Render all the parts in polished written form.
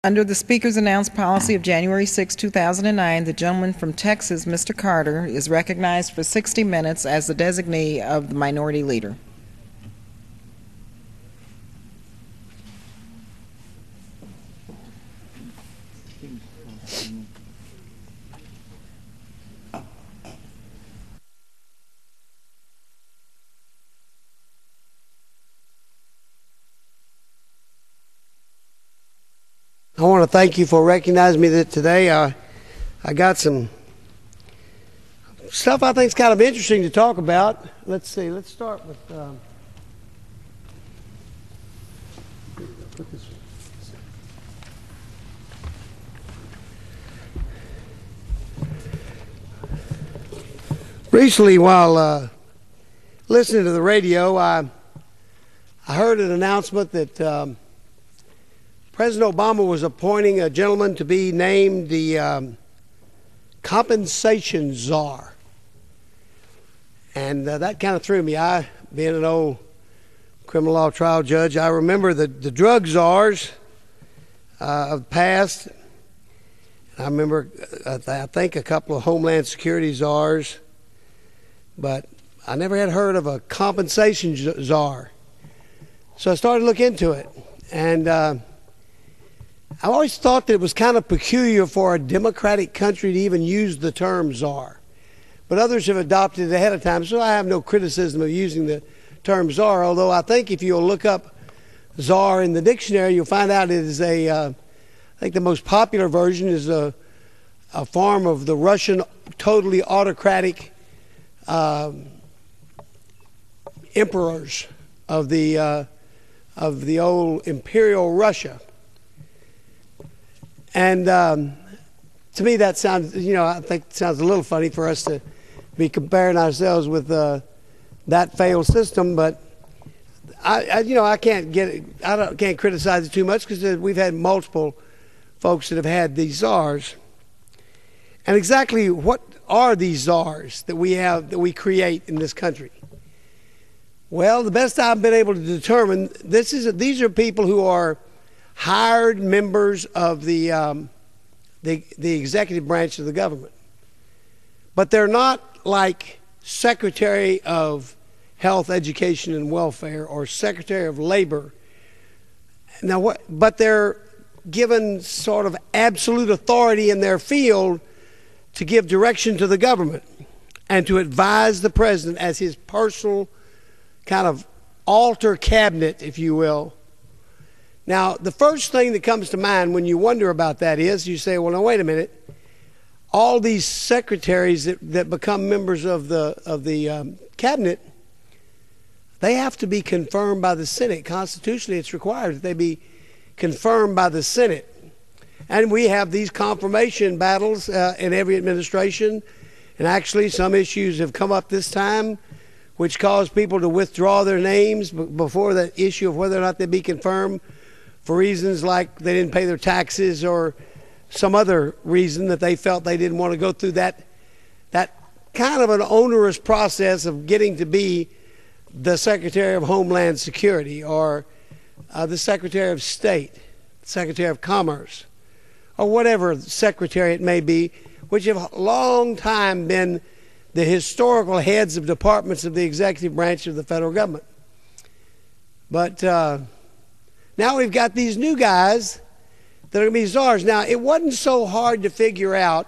Under the Speaker's announced policy of January 6, 2009, the gentleman from Texas, Mr. Carter, is recognized for 60 minutes as the designee of the Minority Leader. I want to thank you for recognizing me today. I got some stuff I think is kind of interesting to talk about. Let's see. Let's start with. Recently, while listening to the radio, I heard an announcement that President Obama was appointing a gentleman to be named the compensation czar. And that kind of threw me. I, being an old criminal law trial judge, I remember the drug czars of the past. I remember, I think, a couple of Homeland Security czars. But I never had heard of a compensation czar. So I started to look into it. And I always thought that it was kind of peculiar for a democratic country to even use the term czar. But others have adopted it ahead of time, so I have no criticism of using the term czar, although I think if you'll look up czar in the dictionary, you'll find out it is I think the most popular version is a form of the Russian totally autocratic emperors of the old imperial Russia. And to me, that sounds, I think it sounds a little funny for us to be comparing ourselves with that failed system. But I can't get it. Can't criticize it too much because we've had multiple folks that have had these czars. And exactly what are these czars that we have, that we create in this country? Well, the best I've been able to determine, these are people who are hired members of the executive branch of the government. But they're not like Secretary of Health, Education, and Welfare or Secretary of Labor. Now, but they're given sort of absolute authority in their field to give direction to the government and to advise the president as his personal kind of altar cabinet, if you will. Now, the first thing that comes to mind when you wonder about that is you say, well, now, wait a minute. All these secretaries that become members of the cabinet, they have to be confirmed by the Senate. Constitutionally, it's required that they be confirmed by the Senate. And we have these confirmation battles in every administration. And actually, some issues have come up this time which caused people to withdraw their names before the issue of whether or not they be confirmed, for reasons like they didn't pay their taxes or some other reason that they felt they didn't want to go through that kind of an onerous process of getting to be the Secretary of Homeland Security or the Secretary of State, Secretary of Commerce, or whatever secretary it may be, which have a long time been the historical heads of departments of the executive branch of the federal government. But now we've got these new guys that are going to be czars. Now, it wasn't so hard to figure out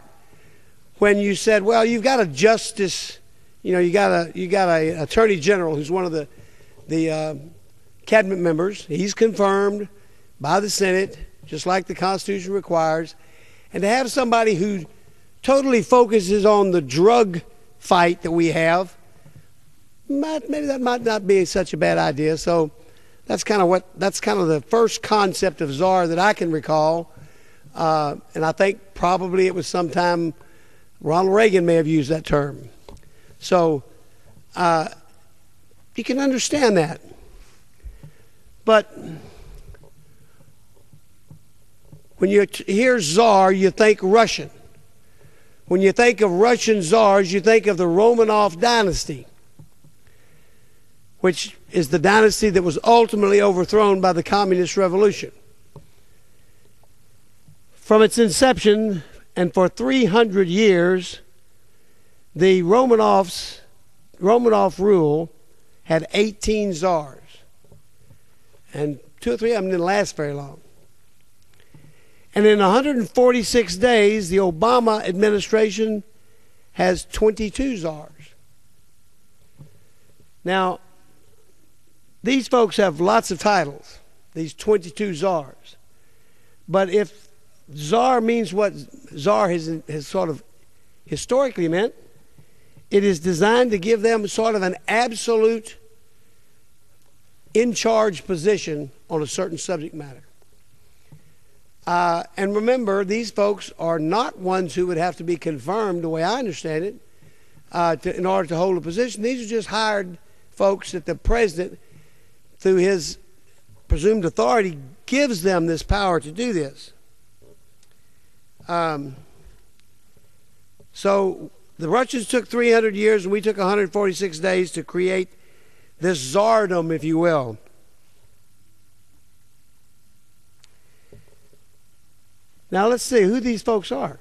when you said, well, you've got a justice, you got a attorney general who's one of the cabinet members. He's confirmed by the Senate, just like the Constitution requires. And to have somebody who totally focuses on the drug fight that we have, maybe that might not be such a bad idea. So that's kind of the first concept of czar that I can recall. And I think probably it was sometime Ronald Reagan may have used that term. So you can understand that. But when you hear czar, you think Russian. When you think of Russian czars, you think of the Romanov dynasty, which is the dynasty that was ultimately overthrown by the Communist Revolution. From its inception and for 300 years, the Romanov rule had 18 czars. And 2 or 3 of them didn't last very long. And in 146 days, the Obama administration has 22 czars. Now, these folks have lots of titles, these 22 czars. But if czar means what czar has sort of historically meant, it is designed to give them sort of an absolute in-charge position on a certain subject matter. And remember, these folks are not ones who would have to be confirmed, the way I understand it, in order to hold a position. These are just hired folks that the president, through his presumed authority, gives them this power to do this. So the Russians took 300 years, and we took 146 days to create this czardom, if you will. Now let's see who these folks are.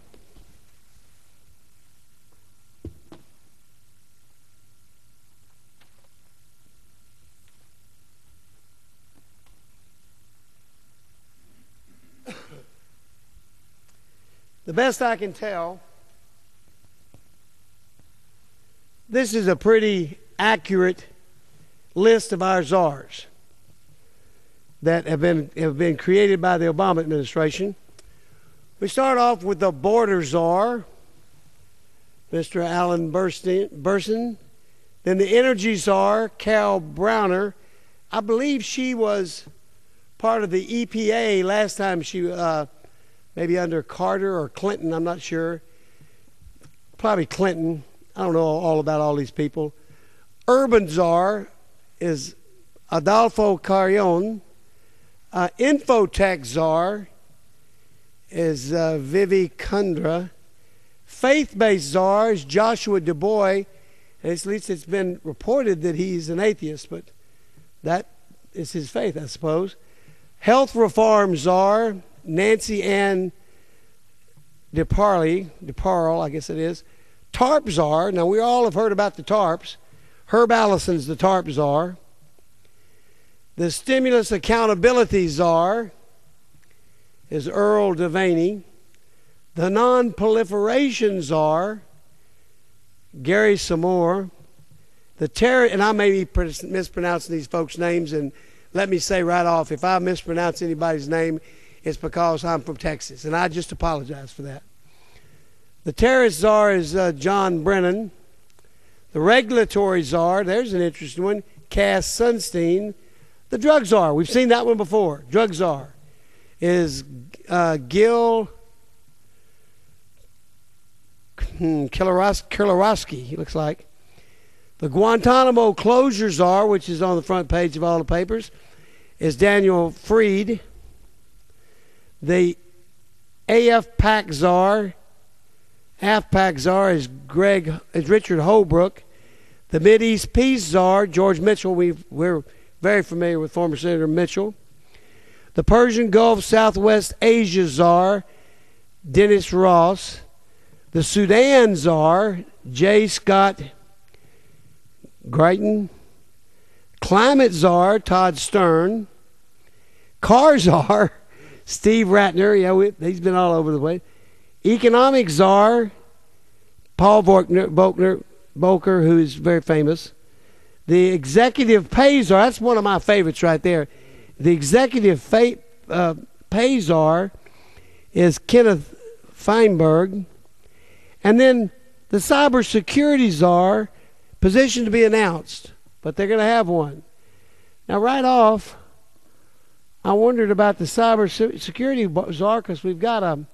The best I can tell, this is a pretty accurate list of our czars that have been created by the Obama administration. We start off with the border czar, Mr. Alan Burson. Then the energy czar, Carol Browner. I believe she was part of the EPA last time she, maybe under Carter or Clinton, I'm not sure. Probably Clinton. I don't know all about all these people. Urban czar is Adolfo Carrion. Infotech czar is Vivi Kundra. Faith-based czar is Joshua Du Bois. At least it's been reported that he's an atheist, but that is his faith, I suppose. Health reform czar, Nancy Ann DeParle, I guess it is. TARP czar, now we all have heard about the TARPs. Herb Allison's the TARP czar. The stimulus accountability czar is Earl Devaney. The non-proliferation czar, Gary Samore. And I may be mispronouncing these folks' names, and let me say right off, if I mispronounce anybody's name, it's because I'm from Texas, and I just apologize for that. The terrorist czar is John Brennan. The regulatory czar, there's an interesting one, Cass Sunstein. The drug czar, we've seen that one before. Drug czar is Gil Kilarowski, he looks like. The Guantanamo closure czar, which is on the front page of all the papers, is Daniel Freed. The AFPAC czar is Richard Holbrooke. The Mideast Peace czar, George Mitchell. We're very familiar with former Senator Mitchell. The Persian Gulf Southwest Asia czar, Dennis Ross. The Sudan czar, J. Scott Greighton. Climate czar, Todd Stern. Car czar, Steve Ratner. Yeah, he's been all over the place. Economic czar, Paul Volcker, who is very famous. The executive pay czar, that's one of my favorites right there. The executive pay czar is Kenneth Feinberg. And then the cybersecurity czar, position to be announced, but they're going to have one. Now, right off, I wondered about the cybersecurity czar because we've got a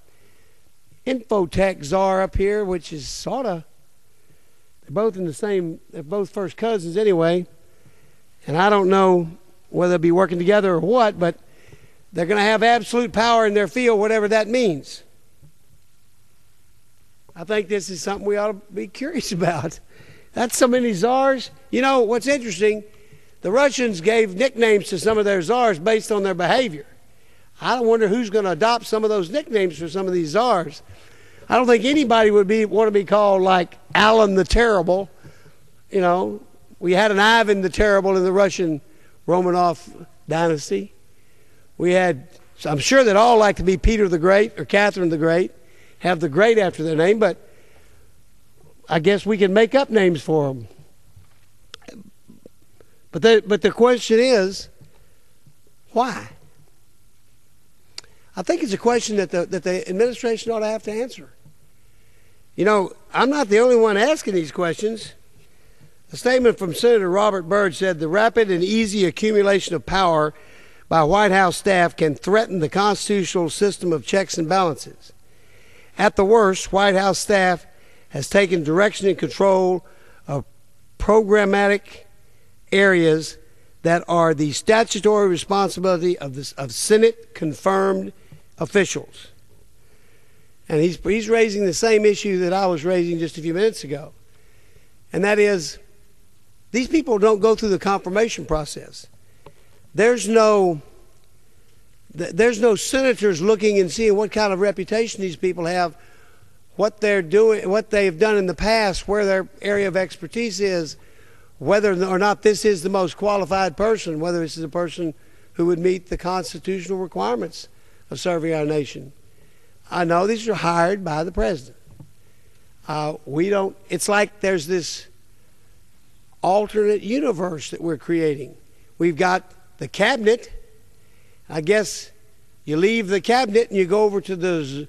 infotech czar up here, which is sort of, they're both in the same, they're both first cousins anyway. And I don't know whether they'll be working together or what, but they're going to have absolute power in their field, whatever that means. I think this is something we ought to be curious about. That's so many czars. You know, what's interesting, the Russians gave nicknames to some of their czars based on their behavior. I wonder who's going to adopt some of those nicknames for some of these czars. I don't think anybody would want to be called like Alan the Terrible. You know, we had an Ivan the Terrible in the Russian Romanov dynasty. We had, I'm sure that all like to be Peter the Great or Catherine the Great, have the Great after their name, but I guess we can make up names for them. But the question is, why? I think it's a question that the administration ought to have to answer. You know, I'm not the only one asking these questions. A statement from Senator Robert Byrd said the rapid and easy accumulation of power by White House staff can threaten the constitutional system of checks and balances. At the worst, White House staff has taken direction and control of programmatic areas that are the statutory responsibility of Senate-confirmed officials. And he's raising the same issue that I was raising just a few minutes ago. And that is, these people don't go through the confirmation process. There's no senators looking and seeing what kind of reputation these people have, what they're doing, what they've done in the past, where their area of expertise is, whether or not this is the most qualified person, whether this is a person who would meet the constitutional requirements of serving our nation. I know these are hired by the president. It's like there's this alternate universe that we're creating. We've got the cabinet. I guess you leave the cabinet and you go over to the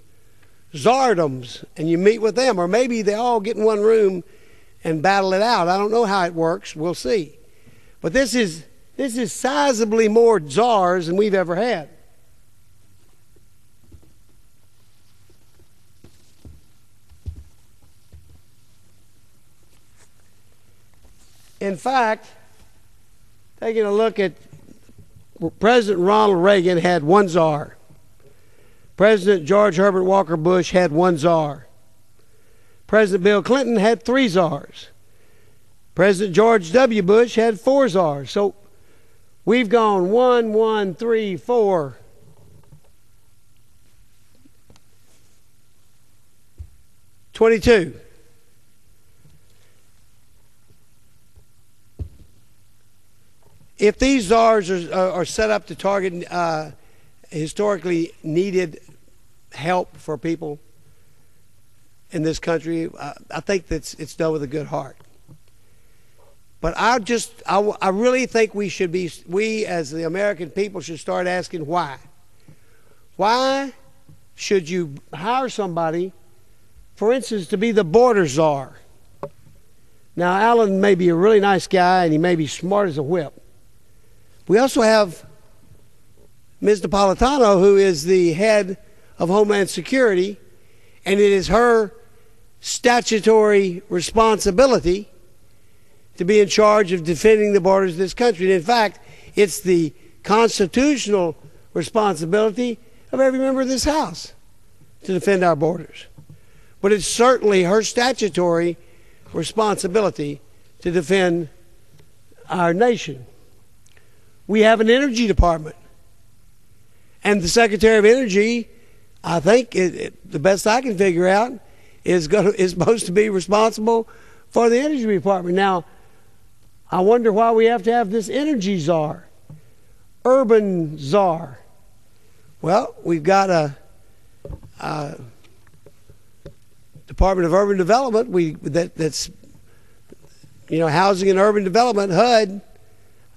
czardoms and you meet with them. Or maybe they all get in one room and battle it out. I don't know how it works. We'll see. But this is sizably more czars than we've ever had. In fact, taking a look at President Ronald Reagan had one czar. President George Herbert Walker Bush had one czar. President Bill Clinton had 3 czars. President George W. Bush had 4 czars. So we've gone 1, 1, 3, 4. 22. If these czars are set up to target historically needed help for people in this country, I think that it's done with a good heart. But I really think we as the American people should start asking why. Why should you hire somebody, for instance, to be the border czar? Now, Alan may be a really nice guy and he may be smart as a whip. We also have Ms. Napolitano, who is the head of Homeland Security, and it is her statutory responsibility to be in charge of defending the borders of this country. And in fact, it's the constitutional responsibility of every member of this House to defend our borders. But it's certainly her statutory responsibility to defend our nation. We have an energy department. And the Secretary of Energy, I think, the best I can figure out, is supposed to be responsible for the energy department. Now, I wonder why we have to have this energy czar, urban czar. Well, we've got a Department of Urban Development that's Housing and Urban Development, HUD.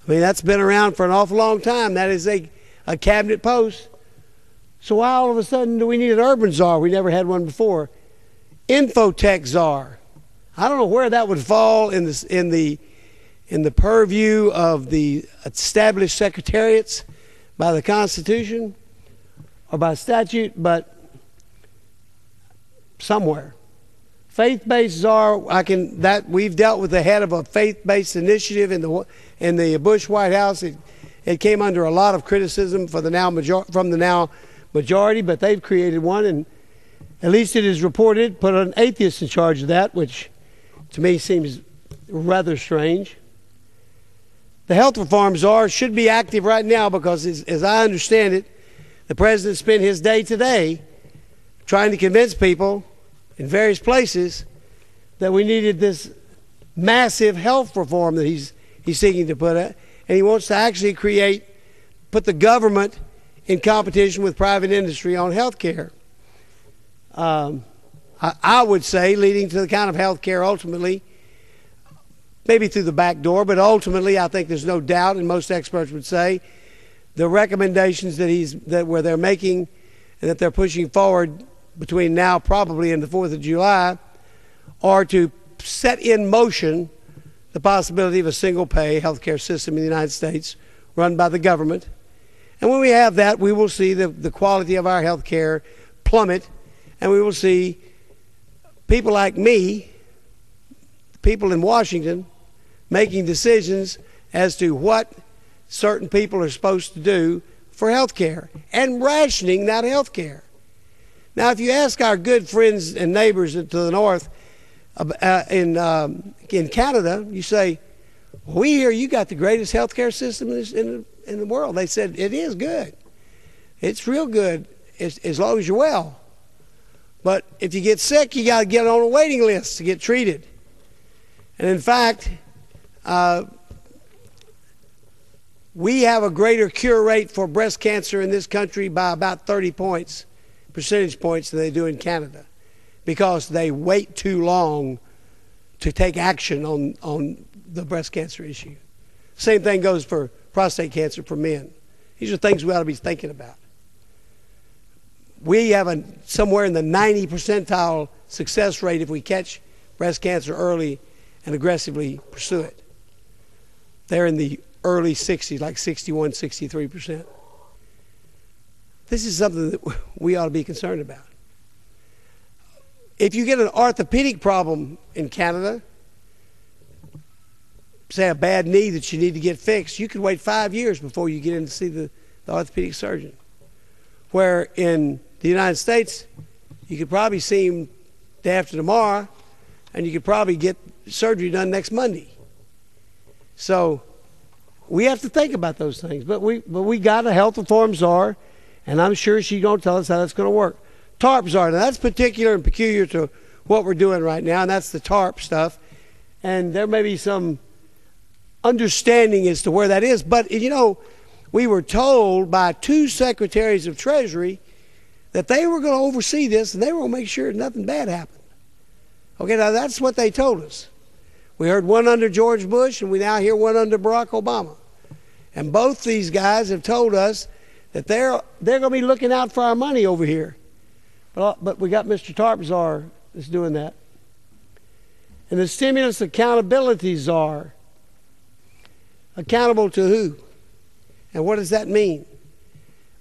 I mean, that's been around for an awful long time. That is a cabinet post. So why all of a sudden do we need an urban czar? We never had one before. Infotech czar. I don't know where that would fall in the purview of the established secretariats by the Constitution or by statute, but somewhere. Faith-based czar, we've dealt with the head of a faith-based initiative in the Bush White House. It came under a lot of criticism from the now majority, but they've created one, and at least it is reported, put an atheist in charge of that, which to me seems rather strange. The health reform czar should be active right now because, as I understand it, The president spent his day today trying to convince people in various places that we needed this massive health reform that he's seeking to put it, and he wants to actually put the government in competition with private industry on health care. I would say leading to the kind of health care ultimately, maybe through the back door, but ultimately I think there's no doubt, and most experts would say, the recommendations that they're making and that they're pushing forward between now probably and the 4th of July are to set in motion the possibility of a single-pay health care system in the United States run by the government. And when we have that, we will see the quality of our health care plummet, and we will see people like me, people in Washington, making decisions as to what certain people are supposed to do for health care and rationing that health care. Now, if you ask our good friends and neighbors to the north in Canada, you say, we hear you got the greatest health care system in the world. They said, it is good. It's real good as long as you're well. But if you get sick, you got to get on a waiting list to get treated. And in fact, we have a greater cure rate for breast cancer in this country by about 30 percentage points than they do in Canada, because they wait too long to take action on the breast cancer issue. Same thing goes for prostate cancer for men. These are things we ought to be thinking about. We have somewhere in the 90 percentile success rate if we catch breast cancer early and aggressively pursue it. They're in the early 60s, like 61, 63%. This is something that we ought to be concerned about. If you get an orthopedic problem in Canada, say a bad knee that you need to get fixed, you could wait 5 years before you get in to see the orthopedic surgeon. Where in the United States, you could probably see him day after tomorrow, and you could probably get surgery done next Monday. So we have to think about those things. But we got a health reform czar, and I'm sure she's going to tell us how that's going to work. TARP czar, now that's particular and peculiar to what we're doing right now, and that's the TARP stuff. And there may be some understanding as to where that is. But, you know, we were told by 2 secretaries of Treasury that they were going to oversee this, and they were going to make sure nothing bad happened. Okay, now that's what they told us. We heard one under George Bush, and we now hear one under Barack Obama. And both these guys have told us that they're going to be looking out for our money over here. But we got Mr. TARP czar that's doing that. And the stimulus accountability czar. Accountable to who? And what does that mean?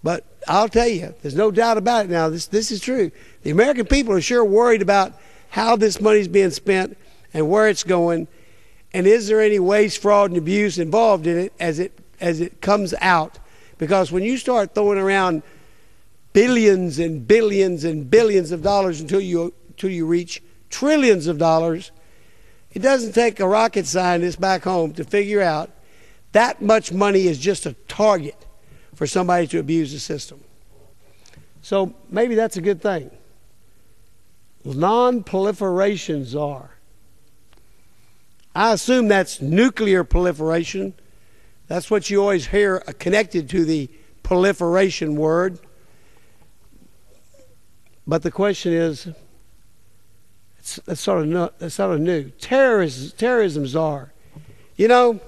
But I'll tell you, there's no doubt about it now. This is true. The American people are sure worried about how this money's being spent and where it's going, and is there any waste, fraud, and abuse involved in it as it comes out. Because when you start throwing around billions and billions and billions of dollars until you reach trillions of dollars, it doesn't take a rocket scientist back home to figure out that much money is just a target for somebody to abuse the system. So maybe that's a good thing. Non-proliferation czar. I assume that's nuclear proliferation. That's what you always hear connected to the proliferation word. But the question is, that's sort of new. Terrorism czar. You know,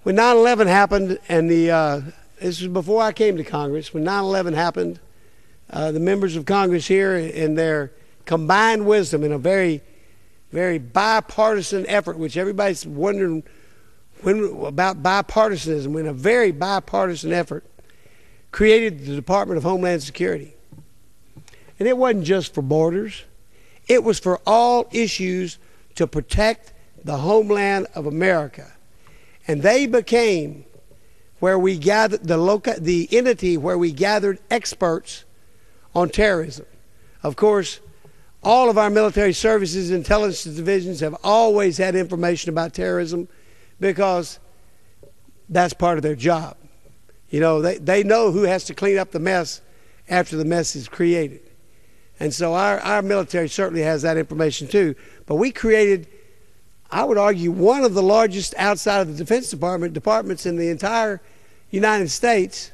when 9/11 happened, and this was before I came to Congress, when 9/11 happened, the members of Congress here, in their combined wisdom, in a very, very bipartisan effort, which everybody's wondering about bipartisanism, in a very bipartisan effort, created the Department of Homeland Security. And it wasn't just for borders. It was for all issues to protect the homeland of America. And they became where we gathered the entity where we gathered experts on terrorism. Of course, all of our military services, intelligence divisions have always had information about terrorism because that's part of their job. You know, they know who has to clean up the mess after the mess is created. And so our military certainly has that information too. But we created, I would argue, one of the largest outside of the Defense Department departments in the entire United States.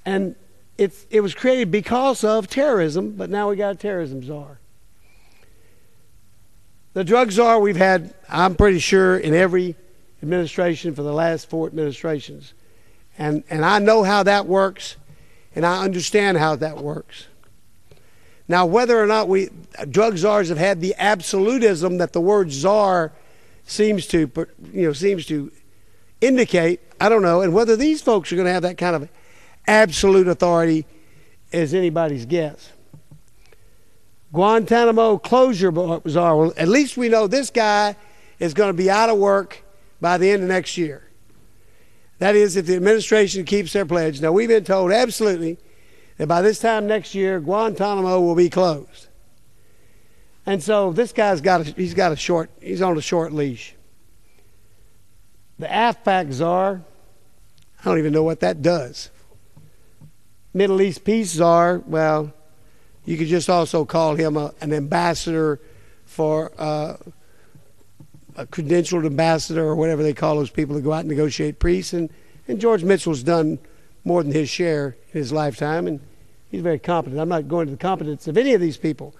And it was created because of terrorism, but now we got a terrorism czar. The drug czar we've had, I'm pretty sure, in every administration for the last 4 administrations. And I know how that works, and I understand how that works. Now, whether or not drug czars have had the absolutism that the word czar seems to indicate, I don't know. And whether these folks are going to have that kind of absolute authority is anybody's guess. Guantanamo closure czar. Well, at least we know this guy is going to be out of work by the end of next year. That is, if the administration keeps their pledge. Now, we've been told absolutely that by this time next year, Guantanamo will be closed. And so this guy's he's on a short leash. The AFPAC czar, I don't even know what that does. Middle East peace czar, well, you could just also call him an ambassador for a credentialed ambassador, or whatever they call those people that go out and negotiate peace. And George Mitchell's done more than his share in his lifetime, and he's very competent. I'm not going to the competence of any of these people.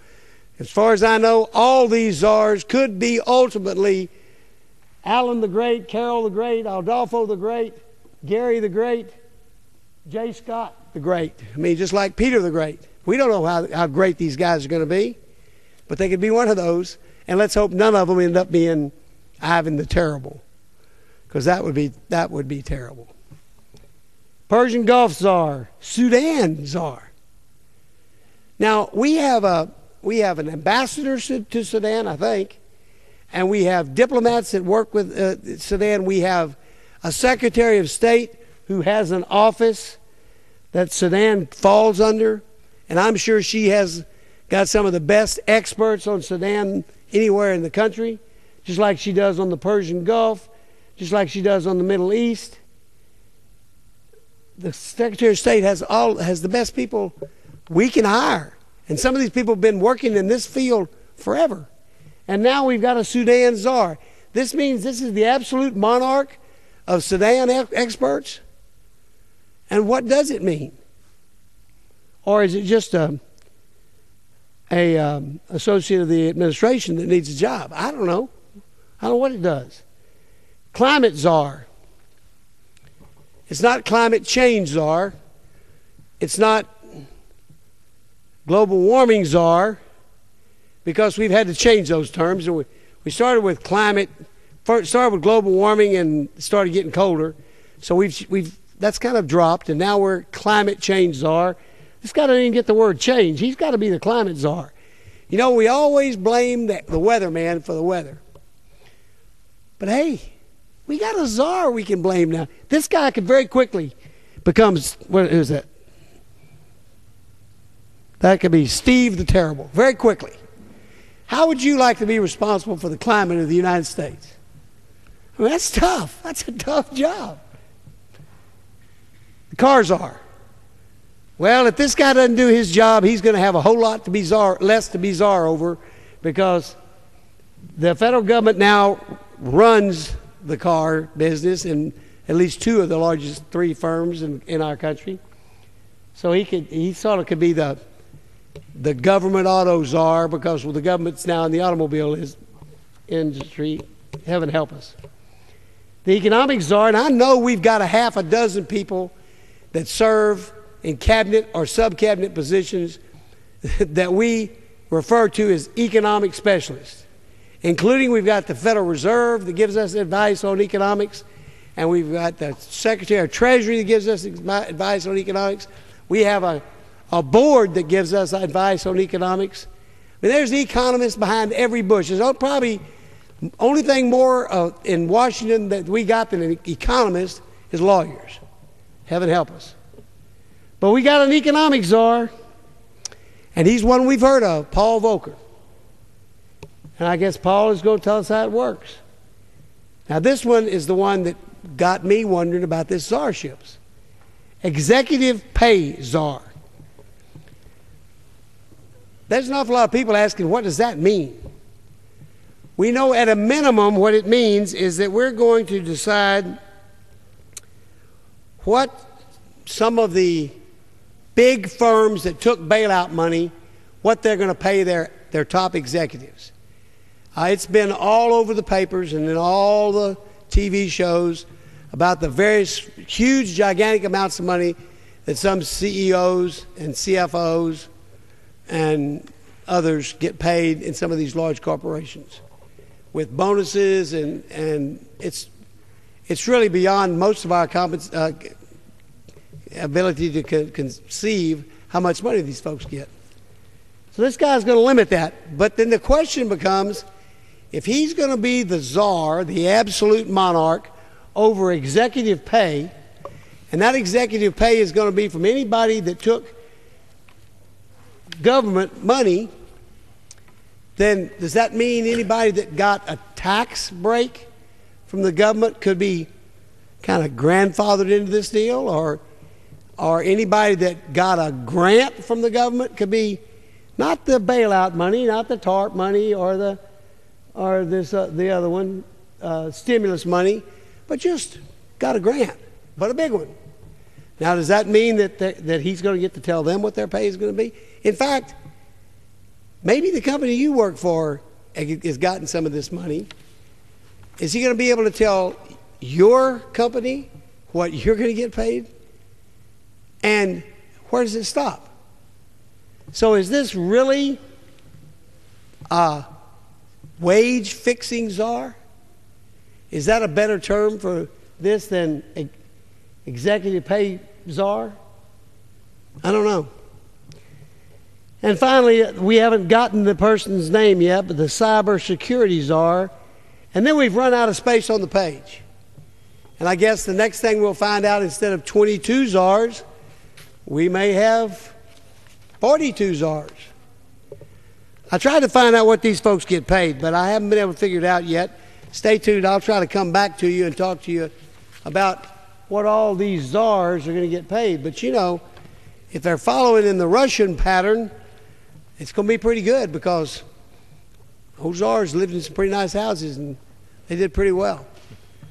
As far as I know, all these czars could be ultimately Alan the Great, Carol the Great, Adolfo the Great, Gary the Great, J. Scott the Great. I mean, just like Peter the Great. We don't know how great these guys are going to be, but they could be one of those. And let's hope none of them end up being Ivan the Terrible, because that would be terrible. Persian Gulf czar, Sudan czar. Now we have an ambassador to Sudan, I think, and we have diplomats that work with Sudan. We have a Secretary of State who has an office that Sudan falls under, and I'm sure she has got some of the best experts on Sudan anywhere in the country, just like she does on the Persian Gulf, just like she does on the Middle East. The Secretary of State has the best people we can hire. And some of these people have been working in this field forever. And now we've got a Sudan czar. This means this is the absolute monarch of Sudan experts. And what does it mean? Or is it just a associate of the administration that needs a job? I don't know. I don't know what it does. Climate czar. It's not climate change czar. It's not global warming czar, because we've had to change those terms. And we started with climate, started with global warming and started getting colder. So that's kind of dropped, and now we're climate change czar. This guy doesn't even get the word change. He's got to be the climate czar. You know, we always blame the weatherman for the weather. But hey, we got a czar we can blame now. This guy could very quickly become, what is that? That could be Steve the Terrible, very quickly. How would you like to be responsible for the climate of the United States? I mean, that's tough. That's a tough job. The car czar. Well, if this guy doesn't do his job, he's going to have a whole lot to be less to be czar over, because the federal government now runs the car business in at least 2 of the largest 3 firms in our country. So he sort of could be the government auto czar, because the government's now in the automobile industry. Heaven help us. The economic czar, and I know we've got a half a dozen people that serve in cabinet or sub-cabinet positions that we refer to as economic specialists, including we've got the Federal Reserve that gives us advice on economics, and we've got the Secretary of Treasury that gives us advice on economics. We have a board that gives us advice on economics. I mean, there's economists behind every bush. There's probably only thing more in Washington that we got than an economist is lawyers. Heaven help us. But we got an economic czar, and he's one we've heard of, Paul Volcker. And I guess Paul is going to tell us how it works. Now, this one is the one that got me wondering about this czarships. executive pay czar. There's an awful lot of people asking, what does that mean? We know at a minimum what it means is that we're going to decide what some of the big firms that took bailout money, what they're going to pay their top executives. It's been all over the papers and in all the TV shows about the various huge, gigantic amounts of money that some CEOs and CFOs and others get paid in some of these large corporations with bonuses, and it's really beyond most of our ability to conceive how much money these folks get. So this guy's going to limit that. But then the question becomes, if he's going to be the czar, the absolute monarch over executive pay, and that executive pay is going to be from anybody that took government money, then does that mean anybody that got a tax break from the government could be kind of grandfathered into this deal, or anybody that got a grant from the government could be not the bailout money, not the TARP money, or the other one, stimulus money, but just got a grant, but a big one. Now, does that mean that he's going to get to tell them what their pay is going to be? In fact, maybe the company you work for has gotten some of this money. Is he going to be able to tell your company what you're going to get paid? And where does it stop? So is this really a wage-fixing czar? Is that a better term for this than executive pay czar? I don't know. And finally, we haven't gotten the person's name yet, but the cybersecurity czar. And then we've run out of space on the page. And I guess the next thing we'll find out, instead of 22 czars, we may have 42 czars. I tried to find out what these folks get paid, but I haven't been able to figure it out yet. Stay tuned. I'll try to come back to you and talk to you about what all these czars are going to get paid. But you know, if they're following in the Russian pattern, it's going to be pretty good, because those czars lived in some pretty nice houses and they did pretty well.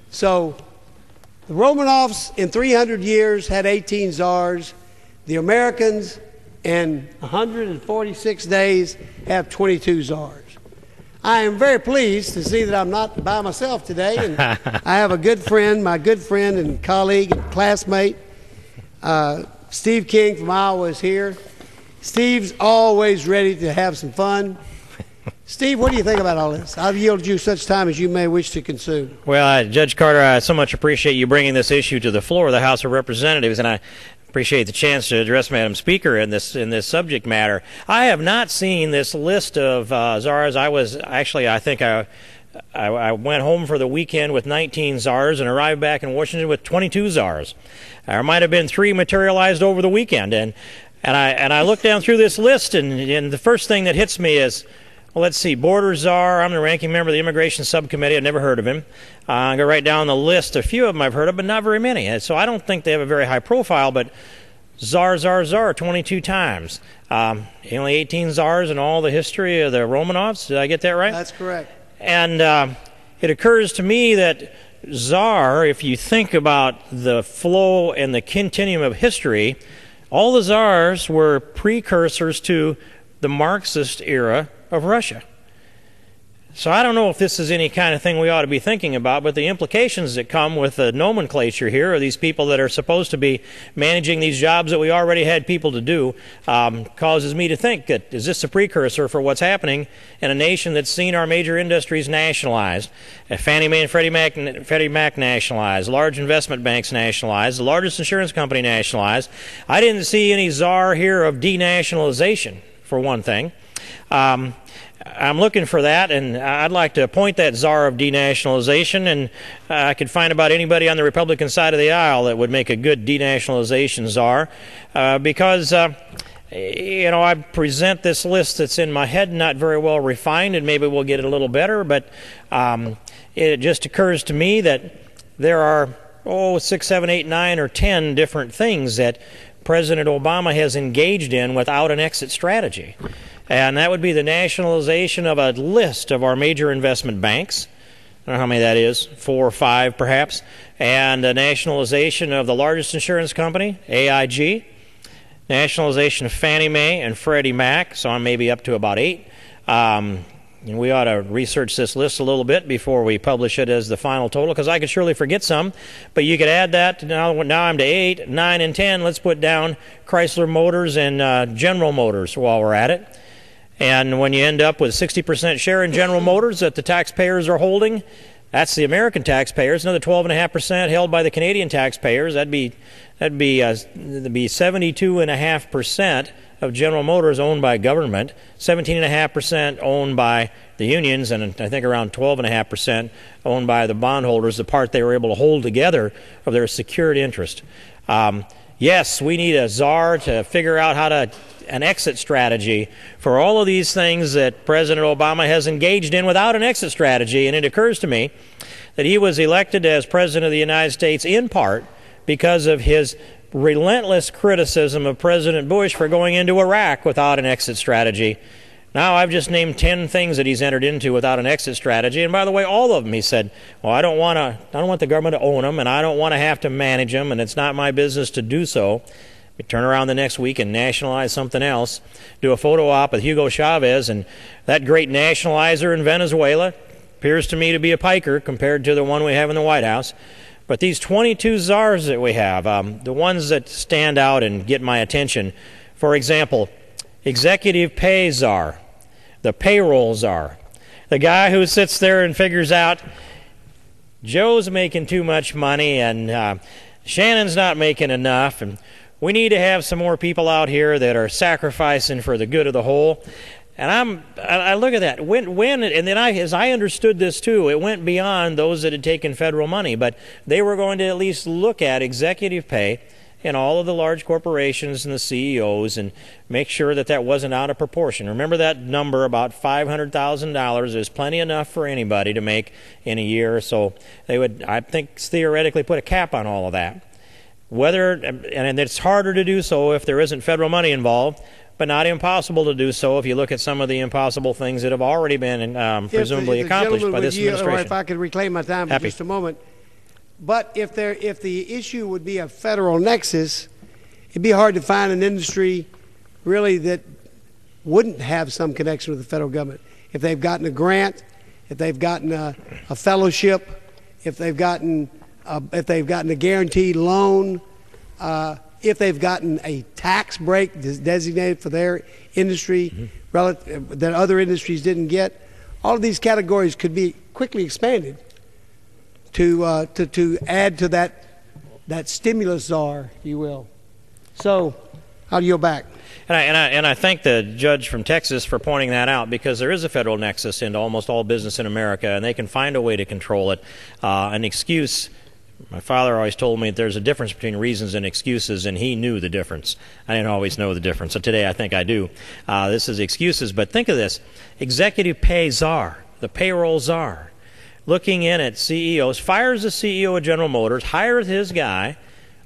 So the Romanovs in 300 years had 18 czars. The Americans in 146 days have 22 czars. I am very pleased to see that I'm not by myself today, and I have a good friend, my good friend and colleague and classmate, Steve King from Iowa is here. Steve's always ready to have some fun. Steve, what do you think about all this? I've yielded you such time as you may wish to consume. Well, Judge Carter, I so much appreciate you bringing this issue to the floor of the House of Representatives, and I appreciate the chance to address Madam Speaker in this subject matter. I have not seen this list of czars. I think I went home for the weekend with 19 czars and arrived back in Washington with 22 czars. There might have been 3 materialized over the weekend, and I looked down through this list, and the first thing that hits me is, well, let's see, Border Czar. I'm the ranking member of the Immigration Subcommittee. I've never heard of him. I'm going to write down the list. A few of them I've heard of, but not very many. So I don't think they have a very high profile, but Czar, 22 times. Only 18 czars in all the history of the Romanovs. Did I get that right? That's correct. And it occurs to me that czar, if you think about the flow and the continuum of history, all the czars were precursors to the Marxist era of Russia. So I don't know if this is any kind of thing we ought to be thinking about, but the implications that come with the nomenclature here, are these people that are supposed to be managing these jobs that we already had people to do, causes me to think that, is this a precursor for what's happening in a nation that's seen our major industries nationalized? Fannie Mae and Freddie Mac nationalized, large investment banks nationalized, the largest insurance company nationalized. I didn't see any czar here of denationalization, for one thing. I'm looking for that, and I'd like to appoint that czar of denationalization, and I could find about anybody on the Republican side of the aisle that would make a good denationalization czar, because I present this list that's in my head, not very well refined, and maybe we'll get it a little better, but it just occurs to me that there are 6, 7, 8, 9, or 10 different things that President Obama has engaged in without an exit strategy. And that would be the nationalization of a list of our major investment banks. I don't know how many that is, 4 or 5 perhaps. And the nationalization of the largest insurance company, AIG. Nationalization of Fannie Mae and Freddie Mac, so I'm maybe up to about 8. And we ought to research this list a little bit before we publish it as the final total, because I could surely forget some. But you could add that to now I'm to 8, 9, and 10. Let's put down Chrysler Motors and General Motors while we're at it. And when you end up with 60% share in General Motors that the taxpayers are holding, that's the American taxpayers. Another 12.5% held by the Canadian taxpayers. That'd be 72.5% of General Motors owned by government, 17.5% owned by the unions, and I think around 12.5% owned by the bondholders, the part they were able to hold together of their secured interest. Yes, we need a czar to figure out an exit strategy for all of these things that President Obama has engaged in without an exit strategy. And it occurs to me that he was elected as President of the United States in part because of his relentless criticism of President Bush for going into Iraq without an exit strategy. Now I've just named 10 things that he's entered into without an exit strategy, and by the way, all of them he said, well, I don't want the government to own them, and I don't want to have to manage them, and it's not my business to do so. We turn around the next week and nationalize something else, do a photo op with Hugo Chavez, and that great nationalizer in Venezuela appears to me to be a piker compared to the one we have in the White House. But these 22 czars that we have, the ones that stand out and get my attention, for example, executive pay czar, the payroll czar, the guy who sits there and figures out Joe's making too much money and Shannon's not making enough, and we need to have some more people out here that are sacrificing for the good of the whole. And I look at that. And then as I understood this too, it went beyond those that had taken federal money, but they were going to at least look at executive pay in all of the large corporations and the CEOs and make sure that that wasn't out of proportion. Remember that number, about $500,000 is plenty enough for anybody to make in a year. So they would, I think, theoretically put a cap on all of that. And it's harder to do so if there isn't federal money involved, but not impossible to do so if you look at some of the impossible things that have already been presumably accomplished by this administration. Or if I could reclaim my time for just a moment. But if the issue would be a federal nexus, it'd be hard to find an industry really that wouldn't have some connection with the federal government. If they've gotten a grant, if they've gotten a fellowship, if they've gotten a guaranteed loan, if they've gotten a tax break designated for their industry that other industries didn't get, all of these categories could be quickly expanded to add to that stimulus czar, if you will. So, how do you go back? And I thank the judge from Texas for pointing that out, because there is a federal nexus into almost all business in America, and they can find a way to control it. An excuse. My father always told me that there's a difference between reasons and excuses, and he knew the difference. I didn't always know the difference, so today I think I do. This is excuses, but think of this. Executive pay czar, the payroll czar, looking in at CEOs, fires the CEO of General Motors, hires his guy,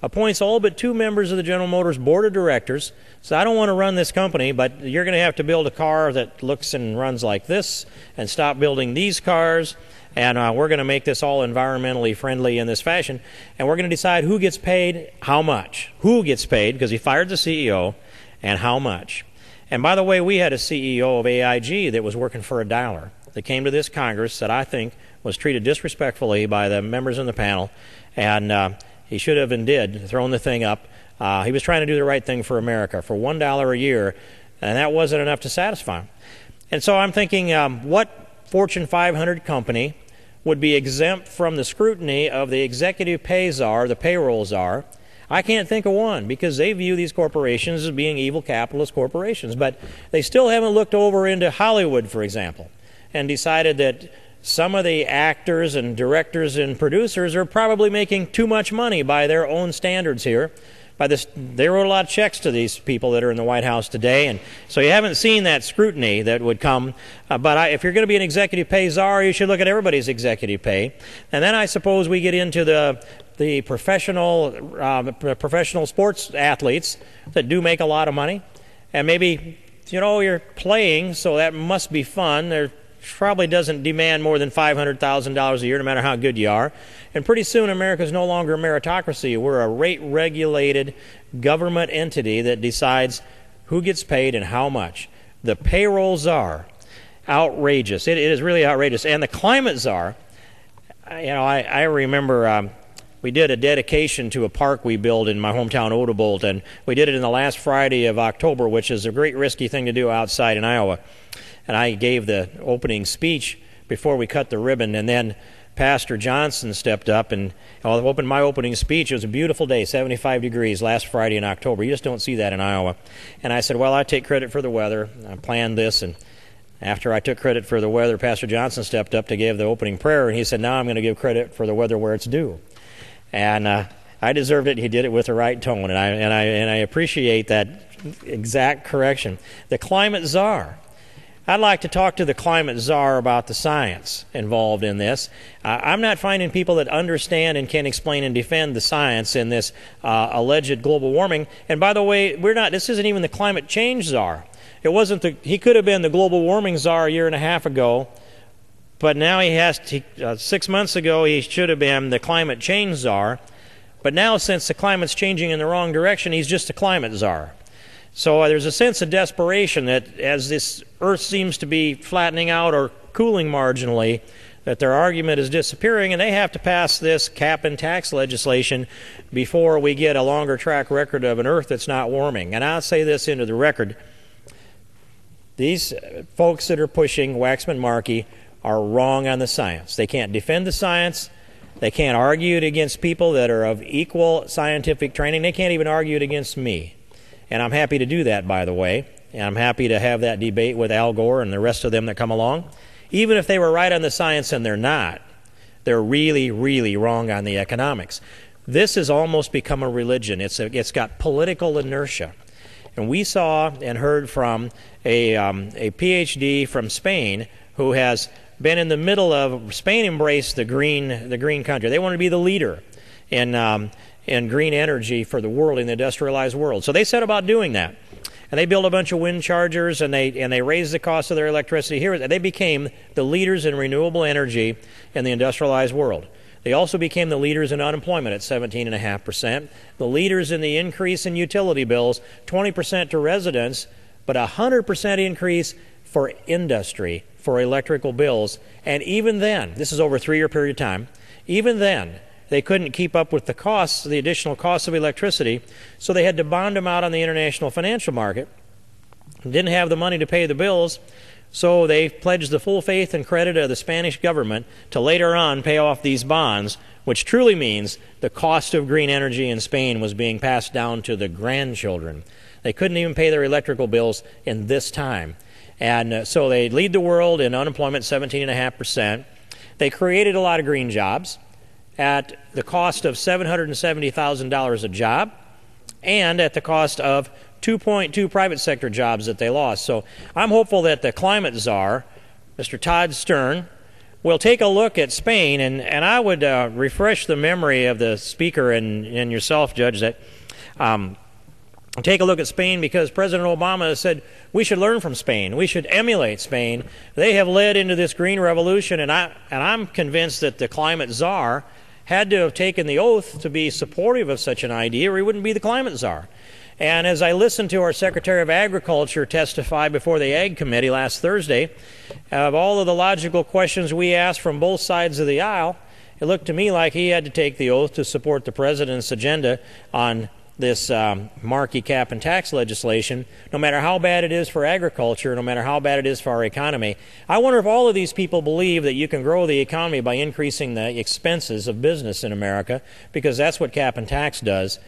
appoints all but 2 members of the General Motors board of directors, says, I don't want to run this company, but you're going to have to build a car that looks and runs like this, and stop building these cars, and we're going to make this all environmentally friendly in this fashion, and we're going to decide who gets paid, how much. Who gets paid, because he fired the CEO, and how much. And by the way, we had a CEO of AIG that was working for $1 that came to this Congress that I think was treated disrespectfully by the members in the panel, and he should have and did thrown the thing up. He was trying to do the right thing for America for $1 a year, and that wasn't enough to satisfy him. And so I'm thinking, what Fortune 500 company would be exempt from the scrutiny of the executive pay czar, the payroll czar? I can't think of one, because they view these corporations as being evil capitalist corporations. But they still haven't looked over into Hollywood, for example, and decided that some of the actors and directors and producers are probably making too much money by their own standards here. They wrote a lot of checks to these people that are in the White House today, and so you haven't seen that scrutiny that would come. But if you're going to be an executive pay czar, you should look at everybody's executive pay. And then I suppose we get into the professional sports athletes that do make a lot of money, and maybe you're playing, so that must be fun. There probably doesn't demand more than $500,000 a year, no matter how good you are. And pretty soon, America's no longer a meritocracy. We're a rate-regulated government entity that decides who gets paid and how much. The payroll czar, outrageous. It is really outrageous. And the climate czar, I remember we did a dedication to a park we built in my hometown, Odebolt, and we did it in the last Friday of October, which is a great risky thing to do outside in Iowa. And I gave the opening speech before we cut the ribbon, and then Pastor Johnson stepped up and opened my opening speech. It was a beautiful day, 75 degrees, last Friday in October. You just don't see that in Iowa. And I said, well, I take credit for the weather. I planned this, and after I took credit for the weather, Pastor Johnson stepped up to give the opening prayer, and he said, now I'm going to give credit for the weather where it's due. And I deserved it. He did it with the right tone, and I appreciate that exact correction. The climate czar. I'd like to talk to the climate czar about the science involved in this. I'm not finding people that understand and can explain and defend the science in this alleged global warming. And by the way, this isn't even the climate change czar. He could have been the global warming czar a year and a half ago, but now 6 months ago he should have been the climate change czar. But now, since the climate's changing in the wrong direction, he's just a climate czar. So there's a sense of desperation that as this Earth seems to be flattening out or cooling marginally, that their argument is disappearing, and they have to pass this cap and tax legislation before we get a longer track record of an Earth that's not warming. And I'll say this into the record. These folks that are pushing Waxman-Markey are wrong on the science. They can't defend the science. They can't argue it against people that are of equal scientific training. They can't even argue it against me. And I'm happy to do that, by the way. And I'm happy to have that debate with Al Gore and the rest of them that come along. Even if they were right on the science and they're not, they're really, really wrong on the economics. This has almost become a religion. It's got political inertia. And we saw and heard from a PhD from Spain who has been in the middle of, Spain embraced the green country. They want to be the leader in green energy for the world, in the industrialized world. So they set about doing that. And they built a bunch of wind chargers, and they raised the cost of their electricity. They became the leaders in renewable energy in the industrialized world. They also became the leaders in unemployment at 17.5%, the leaders in the increase in utility bills, 20% to residents, but 100% increase for industry, for electrical bills. And even then, this is over a 3-year period of time, even then, they couldn't keep up with the costs, the additional costs of electricity, so they had to bond them out on the international financial market. Didn't have the money to pay the bills, so they pledged the full faith and credit of the Spanish government to later on pay off these bonds, which truly means the cost of green energy in Spain was being passed down to the grandchildren. They couldn't even pay their electrical bills in this time. And so they lead the world in unemployment, 17.5%. They created a lot of green jobs at the cost of $770,000 a job and at the cost of 2.2 private sector jobs that they lost. So I'm hopeful that the climate czar, Mr. Todd Stern, will take a look at Spain, and I would refresh the memory of the speaker and yourself, Judge, that take a look at Spain, because President Obama has said we should learn from Spain. We should emulate Spain. They have led into this green revolution, and I'm convinced that the climate czar had to have taken the oath to be supportive of such an idea, or he wouldn't be the climate czar. And as I listened to our Secretary of Agriculture testify before the Ag Committee last Thursday, of all of the logical questions we asked from both sides of the aisle, it looked to me like he had to take the oath to support the President's agenda on this Markey cap and tax legislation, no matter how bad it is for agriculture, no matter how bad it is for our economy. I wonder if all of these people believe that you can grow the economy by increasing the expenses of business in America, because that's what cap and tax does.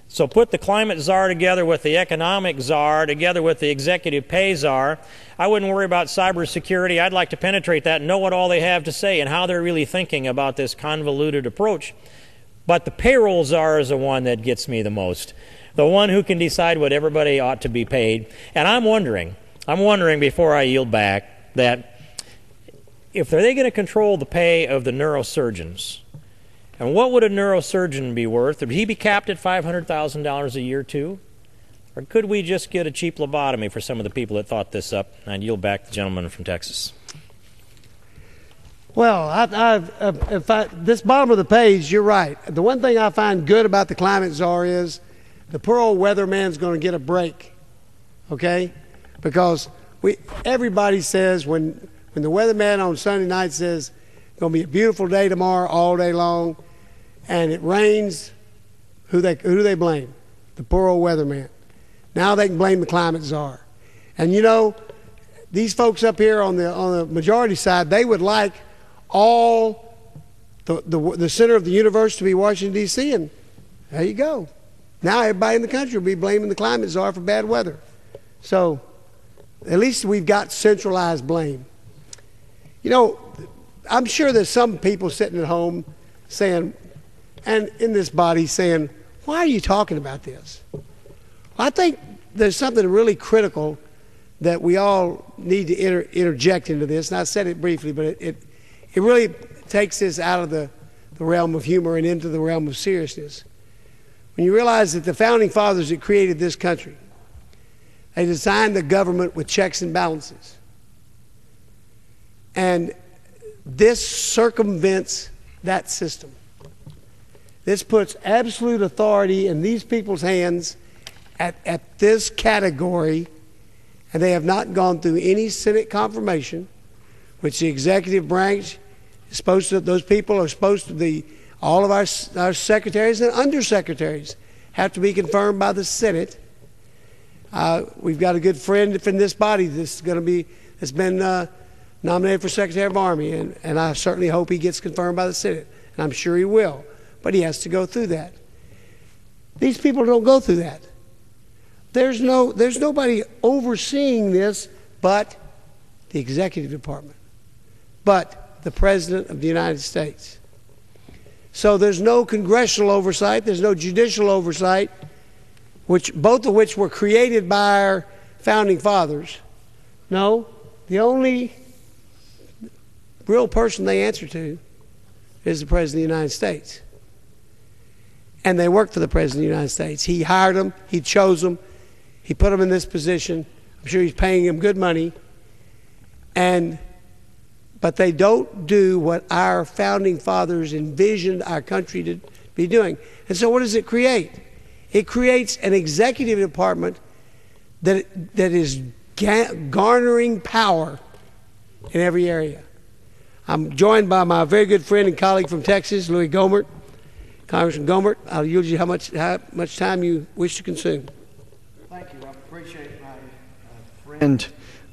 So put the climate czar together with the economic czar, together with the executive pay czar. I wouldn't worry about cybersecurity. I'd like to penetrate that and know what all they have to say and how they're really thinking about this convoluted approach. But the payroll czar is the one that gets me the most. The one who can decide what everybody ought to be paid. And I'm wondering before I yield back, that if they're going to control the pay of the neurosurgeons, and what would a neurosurgeon be worth? Would he be capped at $500,000 a year too? Or could we just get a cheap lobotomy for some of the people that thought this up? And yield back to the gentleman from Texas. Well, this bottom of the page, you're right. The one thing I find good about the climate czar is the poor old weatherman's going to get a break, okay? Because everybody says when the weatherman on Sunday night says it's going to be a beautiful day tomorrow all day long, and it rains, who do they blame? The poor old weatherman. Now they can blame the climate czar. And you know, these folks up here on the majority side, they would like all the center of the universe to be Washington, D.C., and there you go. Now everybody in the country will be blaming the climate czar for bad weather. So at least we've got centralized blame. You know, I'm sure there's some people sitting at home saying, and in this body saying, why are you talking about this? Well, I think there's something really critical that we all need to interject into this, and I said it briefly, but it really takes this out of the realm of humor and into the realm of seriousness. When you realize that the founding fathers that created this country, they designed the government with checks and balances. And this circumvents that system. This puts absolute authority in these people's hands at this category, and they have not gone through any Senate confirmation, which the executive branch is supposed to, those people are supposed to be, all of our secretaries and undersecretaries have to be confirmed by the Senate. We've got a good friend from this body that's been nominated for Secretary of Army, and I certainly hope he gets confirmed by the Senate, and I'm sure he will, but he has to go through that. These people don't go through that. There's nobody overseeing this but the executive department, but the President of the United States. So there's no congressional oversight, there's no judicial oversight, both of which were created by our founding fathers. No, the only real person they answer to is the President of the United States. And they work for the President of the United States. He hired them, he chose them, he put them in this position. I'm sure he's paying them good money. But they don't do what our founding fathers envisioned our country to be doing. And so what does it create? It creates an executive department that is garnering power in every area. I'm joined by my very good friend and colleague from Texas, Louie Gohmert. Congressman Gohmert, I'll yield you how much time you wish to consume. Thank you. I appreciate my friend,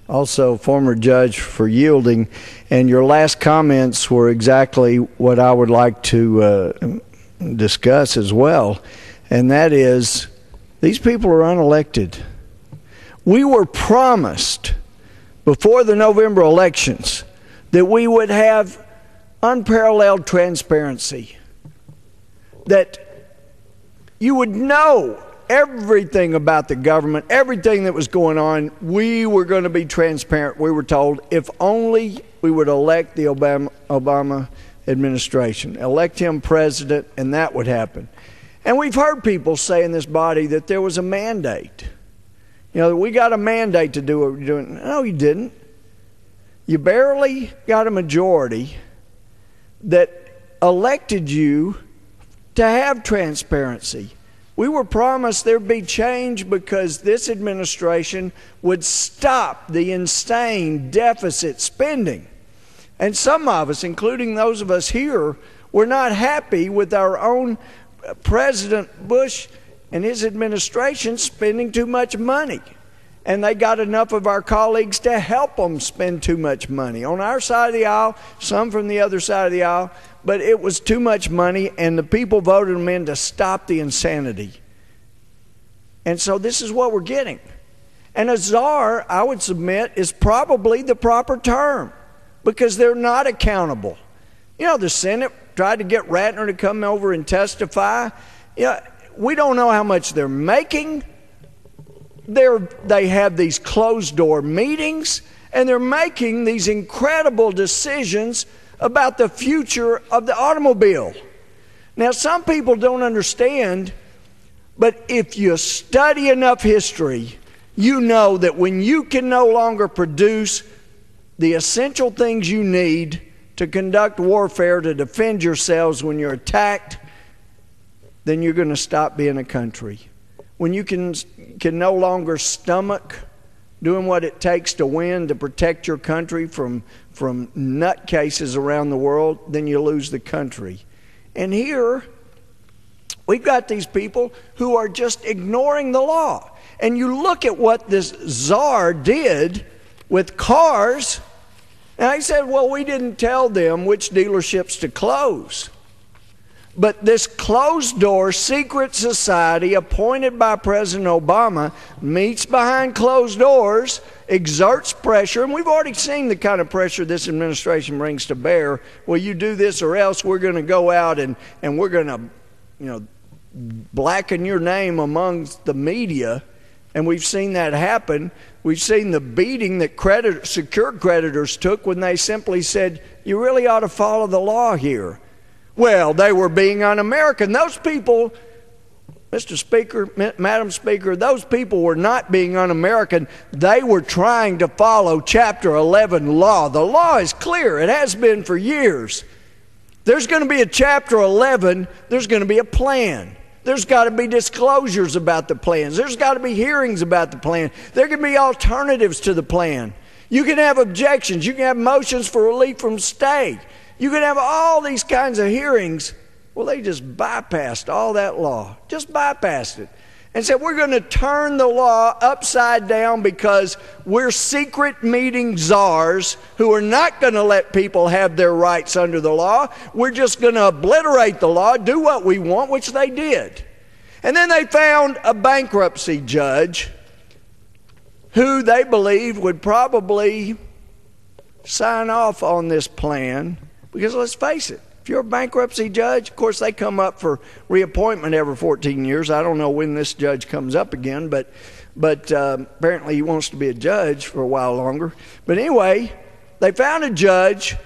also former judge, for yielding. And your last comments were exactly what I would like to discuss as well. And that is, these people are unelected. We were promised before the November elections that we would have unparalleled transparency, that you would know everything about the government, everything that was going on. We were going to be transparent, we were told, if only we would elect the Obama administration, elect him president, and that would happen. And we've heard people say in this body that there was a mandate. You know, we got a mandate to do what we're doing. No, you didn't. You barely got a majority that elected you to have transparency. We were promised there'd be change because this administration would stop the insane deficit spending. And some of us, including those of us here, were not happy with our own President Bush and his administration spending too much money. And they got enough of our colleagues to help them spend too much money. On our side of the aisle, some from the other side of the aisle, but it was too much money, and the people voted them in to stop the insanity. And so this is what we're getting. And a czar, I would submit, is probably the proper term, because they're not accountable. You know, the Senate tried to get Ratner to come over and testify. We don't know how much they're making. They have these closed-door meetings, and they're making these incredible decisions about the future of the automobile. Now, some people don't understand, but if you study enough history, you know that when you can no longer produce the essential things you need to conduct warfare, to defend yourselves when you're attacked, then you're going to stop being a country. When you can no longer stomach doing what it takes to win, to protect your country from nutcases around the world, then you lose the country. And here, we've got these people who are just ignoring the law. And you look at what this czar did with cars, and he said, well, we didn't tell them which dealerships to close. But this closed-door secret society appointed by President Obama meets behind closed doors, exerts pressure, and we've already seen the kind of pressure this administration brings to bear. Well, you do this or else we're going to go out and we're going to, blacken your name amongst the media. And we've seen that happen. We've seen the beating that secured creditors took when they simply said, you really ought to follow the law here. Well, they were being un-American. Those people, Mr. Speaker, Madam Speaker, those people were not being un-American. They were trying to follow Chapter 11 law. The law is clear. It has been for years. There's going to be a Chapter 11. There's going to be a plan. There's got to be disclosures about the plans. There's got to be hearings about the plan. There can be alternatives to the plan. You can have objections. You can have motions for relief from stay. You can have all these kinds of hearings. Well, they just bypassed all that law. Just bypassed it. And said, we're going to turn the law upside down because we're secret meeting czars who are not going to let people have their rights under the law. We're just going to obliterate the law, do what we want, which they did. And then they found a bankruptcy judge who they believed would probably sign off on this plan. Because let's face it, if you're a bankruptcy judge, of course they come up for reappointment every 14 years. I don't know when this judge comes up again, but apparently he wants to be a judge for a while longer. But anyway, they found a judge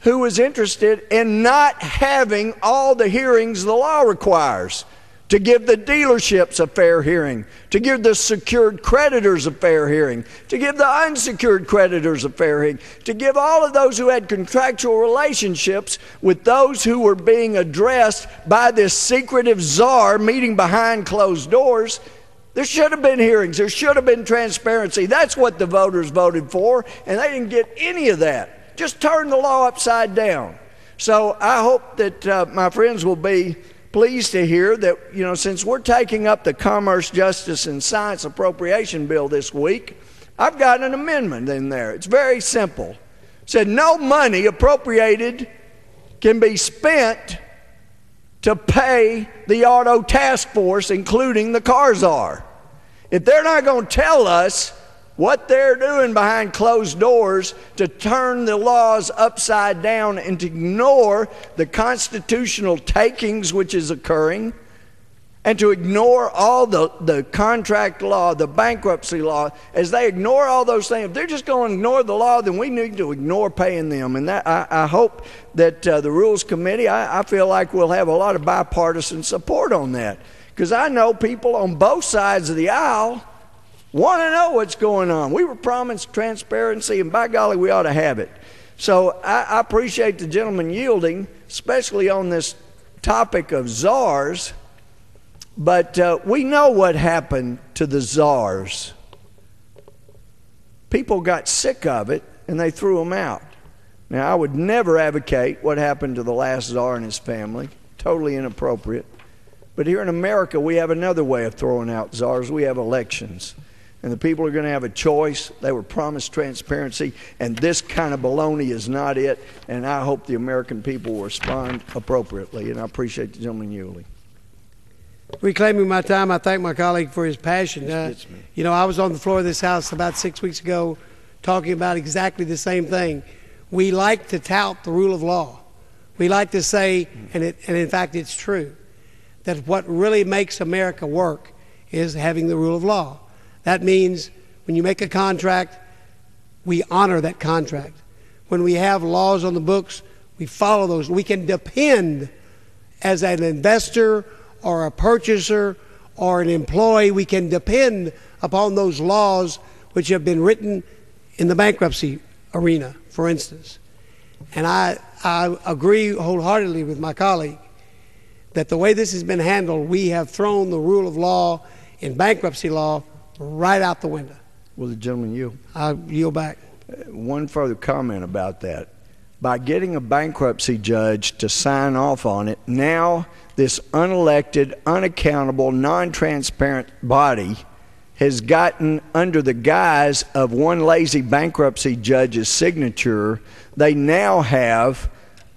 who was interested in not having all the hearings the law requires, to give the dealerships a fair hearing, to give the secured creditors a fair hearing, to give the unsecured creditors a fair hearing, to give all of those who had contractual relationships with those who were being addressed by this secretive czar meeting behind closed doors. There should have been hearings. There should have been transparency. That's what the voters voted for, and they didn't get any of that. Just turn the law upside down. So I hope that my friends will be pleased to hear that, since we're taking up the Commerce, Justice, and Science Appropriation Bill this week, I've got an amendment in there. It's very simple. It said no money appropriated can be spent to pay the auto task force, including the car czar. If they're not going to tell us what they're doing behind closed doors to turn the laws upside down and to ignore the constitutional takings which is occurring, and to ignore all the contract law, the bankruptcy law, as they ignore all those things, if they're just going to ignore the law, then we need to ignore paying them. And that, I hope that the Rules Committee, I feel like we'll have a lot of bipartisan support on that. Because I know people on both sides of the aisle want to know what's going on. We were promised transparency, and by golly, we ought to have it. So I appreciate the gentleman yielding, especially on this topic of czars. But we know what happened to the czars. People got sick of it, and they threw them out. Now, I would never advocate what happened to the last czar and his family. Totally inappropriate. But here in America, we have another way of throwing out czars. We have elections. And the people are going to have a choice. They were promised transparency, and this kind of baloney is not it. And I hope the American people will respond appropriately. And I appreciate the gentleman yielding. Reclaiming my time, I thank my colleague for his passion. I was on the floor of this House about 6 weeks ago talking about exactly the same thing. We like to tout the rule of law. We like to say, and in fact it's true, that what really makes America work is having the rule of law. That means when you make a contract, we honor that contract. When we have laws on the books, we follow those. We can depend as an investor or a purchaser or an employee, we can depend upon those laws which have been written in the bankruptcy arena, for instance. And I agree wholeheartedly with my colleague that the way this has been handled, we have thrown the rule of law in bankruptcy law right out the window. Will the gentleman yield? I'll yield back. One further comment about that. By getting a bankruptcy judge to sign off on it, now this unelected, unaccountable, non-transparent body has gotten under the guise of one lazy bankruptcy judge's signature. They now have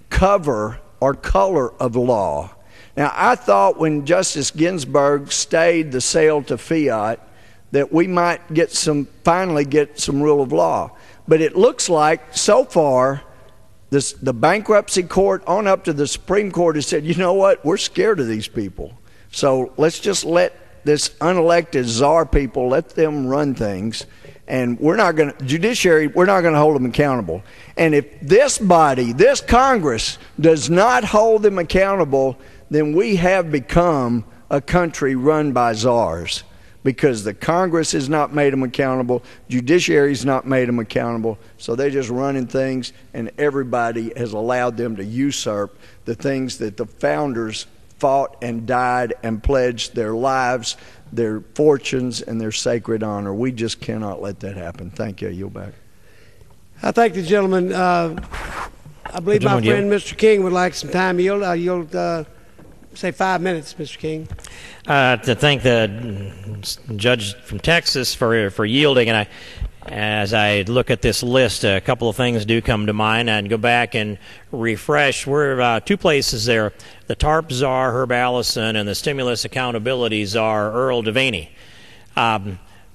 cover or color of law. Now, I thought when Justice Ginsburg stayed the sale to fiat that we might finally get some rule of law. But it looks like so far the bankruptcy court on up to the Supreme Court has said, you know what, we're scared of these people. So let's just let this unelected czar people, let them run things. And we're not going to, judiciary, we're not going to hold them accountable. And if this body, this Congress, does not hold them accountable, then we have become a country run by czars. Because the Congress has not made them accountable, judiciary's not made them accountable, so they're just running things, and everybody has allowed them to usurp the things that the founders fought and died and pledged their lives, their fortunes, and their sacred honor. We just cannot let that happen. Thank you. I yield back. I thank the gentleman. I believe my friend Mr. King would like some time. I'll yield, say 5 minutes, Mr. King. To thank the judge from Texas for yielding, and as I look at this list, a couple of things do come to mind. And go back and refresh. We're two places there: the TARP czar Herb Allison and the stimulus accountability czar Earl Devaney.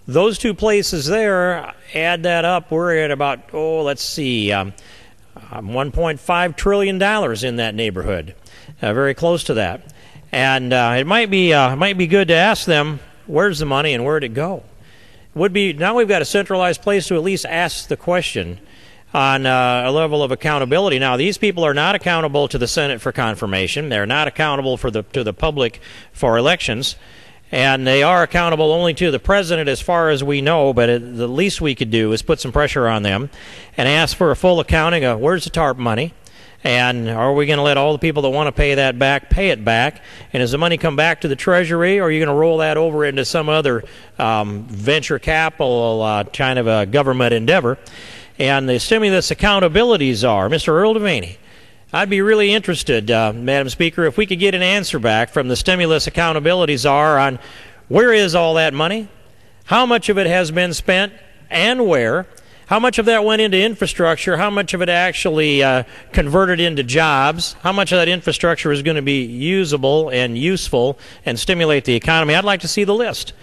Those two places there, add that up, we're at about $1.5 trillion in that neighborhood, very close to that. And it might be good to ask them, where's the money and where'd it go? Now we've got a centralized place to at least ask the question on a level of accountability. Now, these people are not accountable to the Senate for confirmation. They're not accountable to the public for elections. And they are accountable only to the president as far as we know, but the least we could do is put some pressure on them and ask for a full accounting of where's the TARP money. And are we going to let all the people that want to pay that back pay it back? And does the money come back to the Treasury, or are you going to roll that over into some other venture capital kind of a government endeavor? And the stimulus accountability czar, Mr. Earl Devaney. I'd be really interested, Madam Speaker, if we could get an answer back from the stimulus accountability czar on where is all that money, how much of it has been spent, and where. How much of that went into infrastructure? How much of it actually converted into jobs? How much of that infrastructure is going to be usable and useful and stimulate the economy? I'd like to see the list.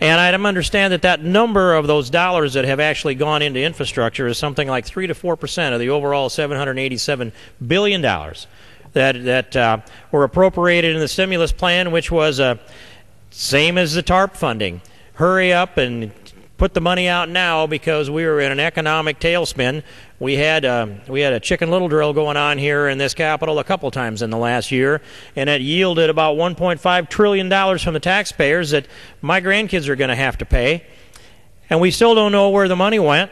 And I understand that number of those dollars that have actually gone into infrastructure is something like 3 to 4% of the overall $787 billion that were appropriated in the stimulus plan, which was same as the TARP funding. Hurry up and put the money out now because we were in an economic tailspin. We had a Chicken Little drill going on here in this capital a couple times in the last year, and it yielded about $1.5 trillion from the taxpayers that my grandkids are going to have to pay. And we still don't know where the money went,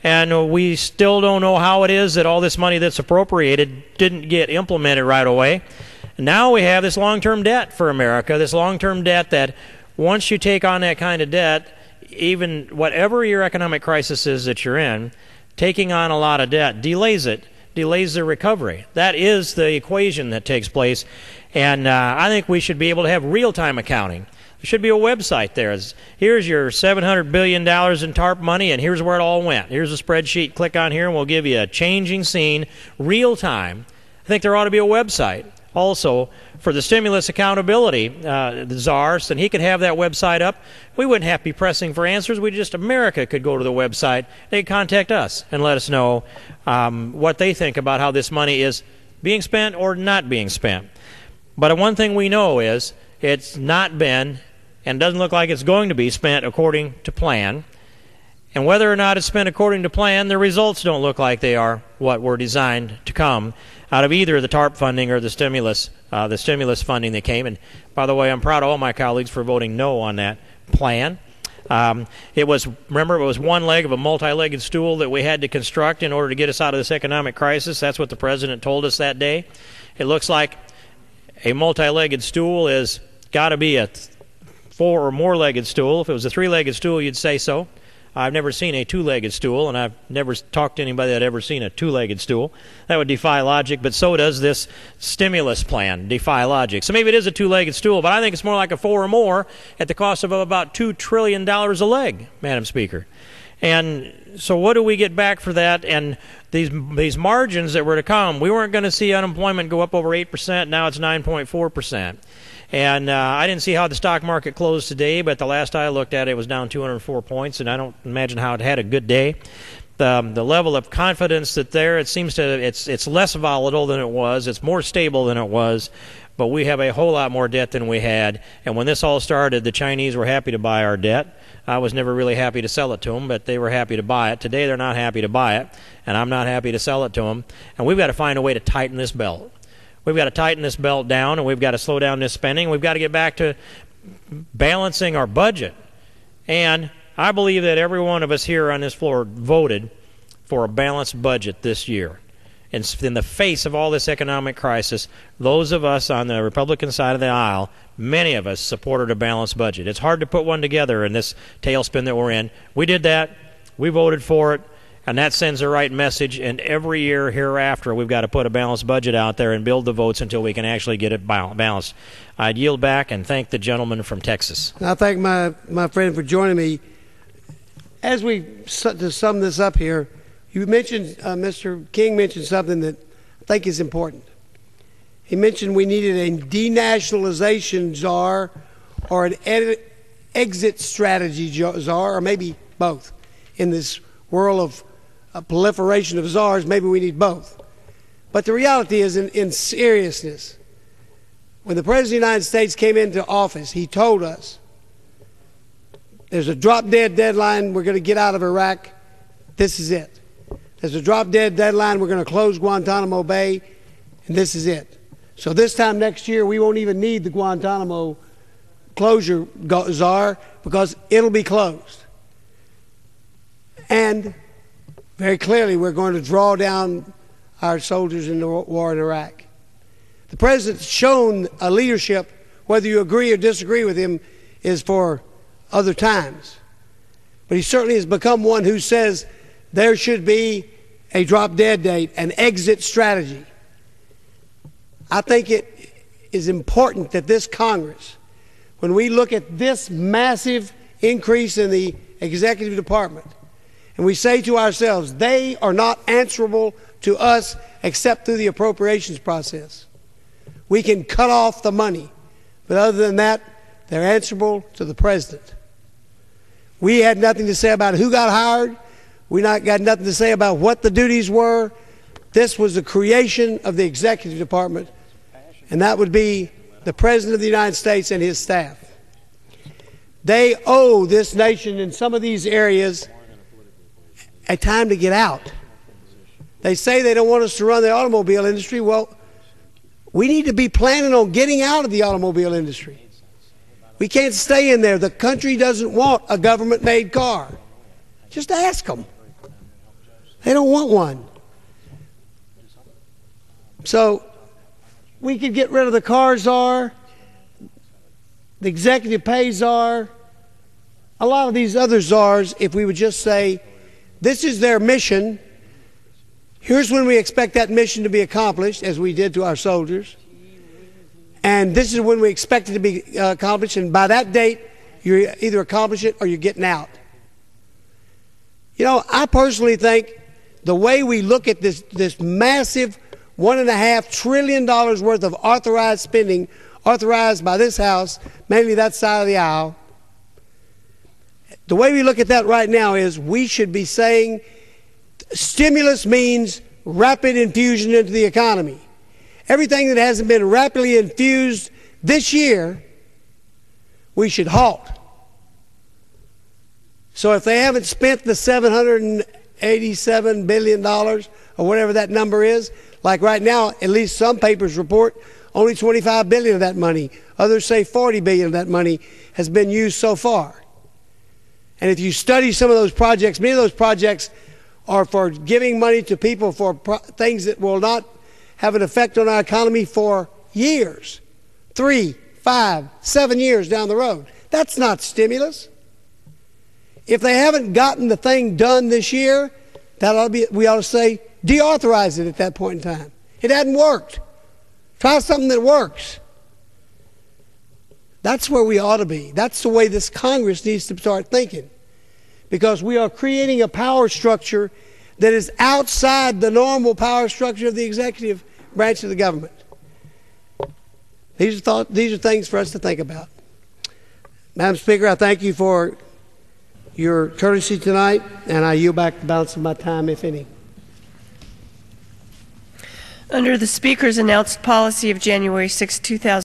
and we still don't know how it is that all this money that's appropriated didn't get implemented right away. Now we have this long-term debt for America, this long-term debt that once you take on that kind of debt, even whatever your economic crisis is that you're in, taking on a lot of debt delays the recovery. That is the equation that takes place, and I think we should be able to have real-time accounting. There should be a website there. Here's your $700 billion in TARP money, and here's where it all went. Here's a spreadsheet. Click on here, and we'll give you a changing scene, real-time. I think there ought to be a website also for the stimulus accountability, the czars, and he could have that website up. We wouldn't have to be pressing for answers. America could go to the website. They could contact us and let us know what they think about how this money is being spent or not being spent. But one thing we know is it's not been and doesn't look like it's going to be spent according to plan. And whether or not it's spent according to plan, the results don't look like they are what were designed to come out of either the TARP funding or the stimulus funding that came. And by the way, I'm proud of all my colleagues for voting no on that plan. It was one leg of a multi-legged stool that we had to construct in order to get us out of this economic crisis. That's what the president told us that day. It looks like a multi-legged stool is got to be a 4 or more legged stool. If it was a 3-legged stool, you'd say so. I've never seen a 2-legged stool, and I've never talked to anybody that ever seen a 2-legged stool. That would defy logic, but so does this stimulus plan defy logic. So maybe it is a 2-legged stool, but I think it's more like a 4 or more at the cost of about $2 trillion a leg, Madam Speaker. And so what do we get back for that? And these margins that were to come, we weren't going to see unemployment go up over 8%. Now it's 9.4%. And I didn't see how the stock market closed today, but the last I looked at it was down 204 points, and I don't imagine how it had a good day. The level of confidence that it seems to it's less volatile than it was. It's more stable than it was, but we have a whole lot more debt than we had. And when this all started, the Chinese were happy to buy our debt. I was never really happy to sell it to them, but they were happy to buy it. Today they're not happy to buy it, and I'm not happy to sell it to them. And we've got to find a way to tighten this belt. We've got to tighten this belt down, and we've got to slow down this spending. We've got to get back to balancing our budget. And I believe that every one of us here on this floor voted for a balanced budget this year. And in the face of all this economic crisis, those of us on the Republican side of the aisle, many of us supported a balanced budget. It's hard to put one together in this tailspin that we're in. We did that. We voted for it. And that sends the right message, and every year hereafter we've got to put a balanced budget out there and build the votes until we can actually get it balanced. I'd yield back and thank the gentleman from Texas. I thank my friend for joining me. As to sum this up here, you mentioned, Mr. King mentioned something that I think is important. He mentioned we needed a denationalization czar or an exit strategy czar, or maybe both. In this world of a proliferation of czars, maybe we need both. But the reality is, in seriousness, when the President of the United States came into office, he told us there's a drop-dead deadline, we're going to get out of Iraq, this is it. There's a drop-dead deadline, we're going to close Guantanamo Bay, and this is it. So this time next year, we won't even need the Guantanamo closure czar, because it'll be closed. And very clearly, we're going to draw down our soldiers in the war in Iraq. The President's shown a leadership, whether you agree or disagree with him, is for other times. But he certainly has become one who says there should be a drop-dead date, an exit strategy. I think it is important that this Congress, when we look at this massive increase in the executive department, and we say to ourselves, they are not answerable to us except through the appropriations process. We can cut off the money, but other than that, they're answerable to the President. We had nothing to say about who got hired. We got nothing to say about what the duties were. This was the creation of the executive department, and that would be the President of the United States and his staff. They owe this nation in some of these areas a time to get out. They say they don't want us to run the automobile industry. Well, we need to be planning on getting out of the automobile industry. We can't stay in there. The country doesn't want a government-made car. Just ask them. They don't want one. So we could get rid of the car czar, the executive pay czar, a lot of these other czars if we would just say, this is their mission. Here's when we expect that mission to be accomplished, as we did to our soldiers. And this is when we expect it to be accomplished. And by that date, you either accomplish it or you're getting out. You know, I personally think the way we look at this massive $1.5 trillion worth of authorized spending, authorized by this House, mainly that side of the aisle, the way we look at that right now is we should be saying stimulus means rapid infusion into the economy. Everything that hasn't been rapidly infused this year, we should halt. So if they haven't spent the $787 billion or whatever that number is, like right now, at least some papers report only $25 billion of that money. Others say $40 billion of that money has been used so far. And if you study some of those projects, many of those projects are for giving money to people for things that will not have an effect on our economy for years, 3, 5, 7 years down the road. That's not stimulus. If they haven't gotten the thing done this year, we ought to say deauthorize it at that point in time. It hadn't worked. Try something that works. That's where we ought to be. That's the way this Congress needs to start thinking. Because we are creating a power structure that is outside the normal power structure of the executive branch of the government. These are things for us to think about. Madam Speaker, I thank you for your courtesy tonight, and I yield back the balance of my time, if any. Under the Speaker's announced policy of January 6, 2000.